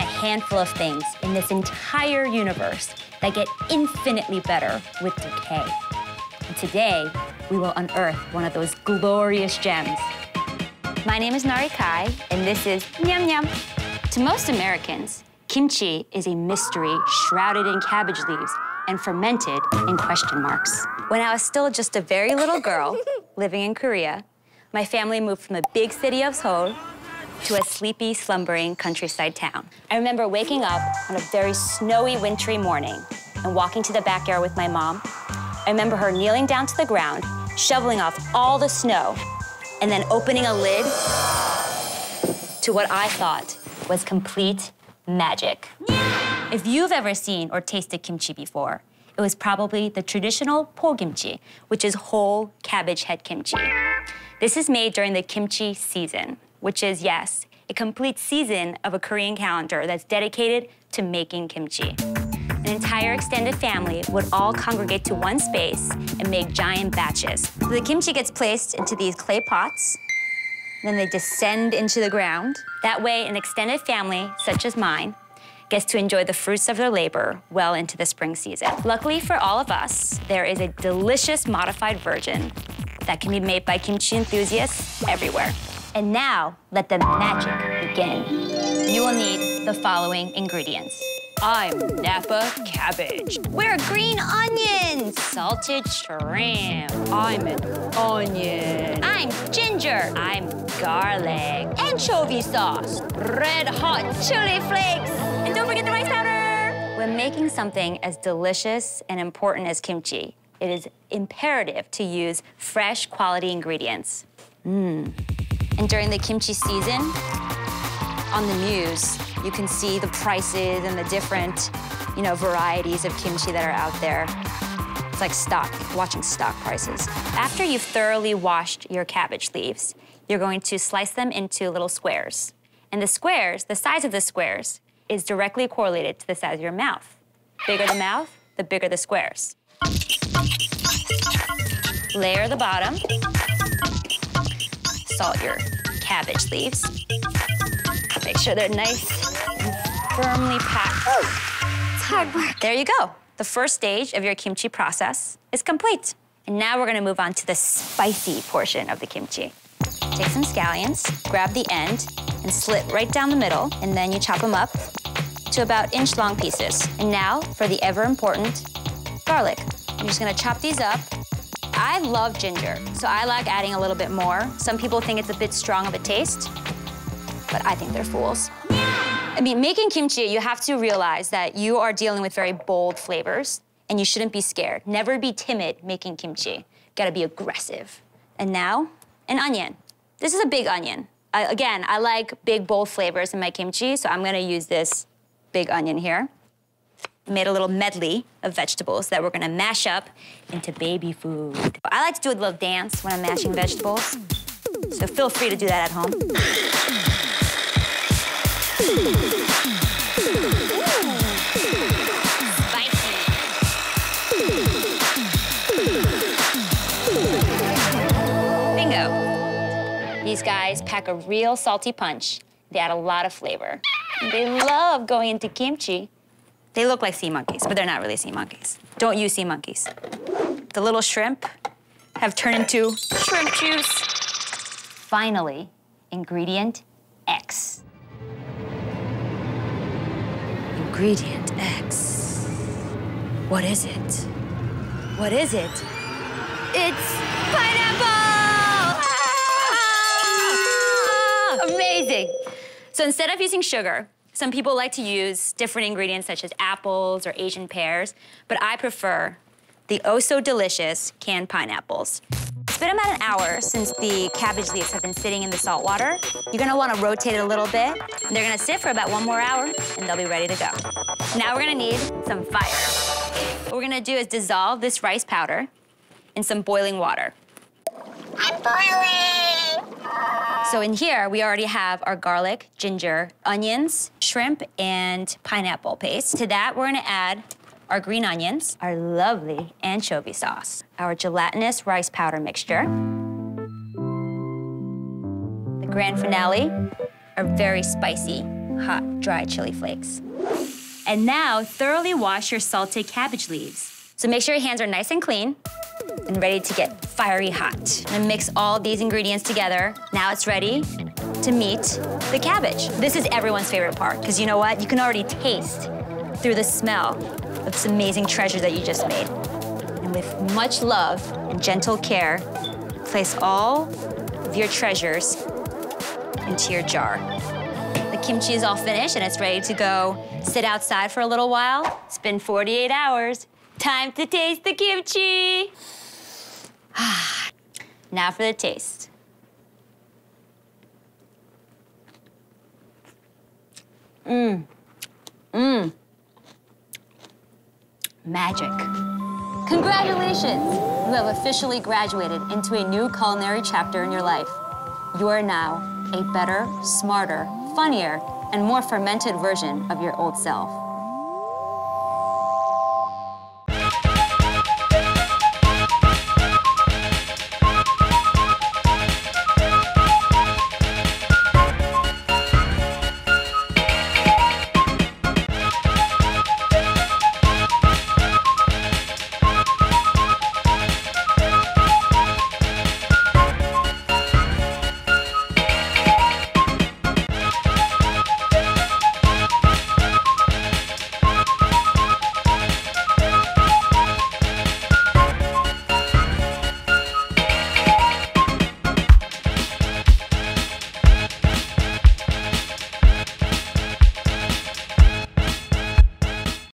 handful of things in this entire universe that get infinitely better with decay. And today, we will unearth one of those glorious gems. My name is Nari Kai, and this is NYAM NYAM. To most Americans, kimchi is a mystery shrouded in cabbage leaves and fermented in question marks. When I was still just a very little girl living in Korea, my family moved from the big city of Seoul to a sleepy, slumbering countryside town. I remember waking up on a very snowy, wintry morning and walking to the backyard with my mom. I remember her kneeling down to the ground, shoveling off all the snow, and then opening a lid to what I thought was complete magic. If you've ever seen or tasted kimchi before, it was probably the traditional po-kimchi, which is whole cabbage head kimchi. This is made during the kimchi season, which is, yes, a complete season of a Korean calendar that's dedicated to making kimchi. An entire extended family would all congregate to one space and make giant batches. So the kimchi gets placed into these clay pots, then they descend into the ground. That way, an extended family, such as mine, gets to enjoy the fruits of their labor well into the spring season. Luckily for all of us, there is a delicious modified version that can be made by kimchi enthusiasts everywhere. And now, let the magic begin. You will need the following ingredients. I'm Napa cabbage. We're green onions. Salted shrimp. I'm an onion. I'm ginger. I'm garlic. Anchovy sauce. Red hot chili flakes. And don't forget the rice powder. When making something as delicious and important as kimchi, it is imperative to use fresh, quality ingredients. And during the kimchi season, on the news, you can see the prices and the different, varieties of kimchi that are out there. It's like watching stock prices. After you've thoroughly washed your cabbage leaves, you're going to slice them into little squares. And the size of the squares is directly correlated to the size of your mouth. Bigger the mouth, the bigger the squares. Layer the bottom. Salt your cabbage leaves. Make sure they're nice and firmly packed. It's hard work. There you go. The first stage of your kimchi process is complete. And now we're gonna move on to the spicy portion of the kimchi. Take some scallions, grab the end, and slit right down the middle, and then you chop them up to about inch-long pieces. And now for the ever-important garlic. I'm just gonna chop these up. I love ginger, so I like adding a little bit more. Some people think it's a bit strong of a taste, but I think they're fools. I mean, making kimchi, you have to realize that you are dealing with very bold flavors, and you shouldn't be scared. Never be timid making kimchi. Gotta be aggressive. And now, an onion. This is a big onion. Again, I like big, bold flavors in my kimchi, so I'm gonna use this big onion here. Made a little medley of vegetables that we're gonna mash up into baby food. I like to do a little dance when I'm mashing vegetables, so feel free to do that at home. Spicy. Bingo. These guys pack a real salty punch. They add a lot of flavor. They love going into kimchi. They look like sea monkeys, but they're not really sea monkeys. Don't use sea monkeys. The little shrimp have turned into shrimp juice. Finally, ingredient X. Ingredient X. What is it? What is it? It's pineapple! Ah! Amazing. So instead of using sugar, some people like to use different ingredients such as apples or Asian pears, but I prefer the oh-so-delicious canned pineapples. It's been about an hour since the cabbage leaves have been sitting in the salt water. You're gonna wanna rotate it a little bit, and they're gonna sit for about 1 more hour, and they'll be ready to go. Now we're gonna need some fire. What we're gonna do is dissolve this rice powder in some boiling water. I'm boiling! So in here, we already have our garlic, ginger, onions, shrimp, and pineapple paste. To that, we're gonna add our green onions, our lovely anchovy sauce, our gelatinous rice powder mixture. The grand finale, our very spicy hot, dry chili flakes. And now, thoroughly wash your sauteed cabbage leaves. So make sure your hands are nice and clean and ready to get fiery hot. And mix all these ingredients together. Now it's ready to meet the cabbage. This is everyone's favorite part, because you know what? You can already taste through the smell of this amazing treasure that you just made. And with much love and gentle care, place all of your treasures into your jar. The kimchi is all finished and it's ready to go sit outside for a little while. It's been 48 hours. Time to taste the kimchi. Now for the taste. Magic. Congratulations! You have officially graduated into a new culinary chapter in your life. You are now a better, smarter, funnier, and more fermented version of your old self.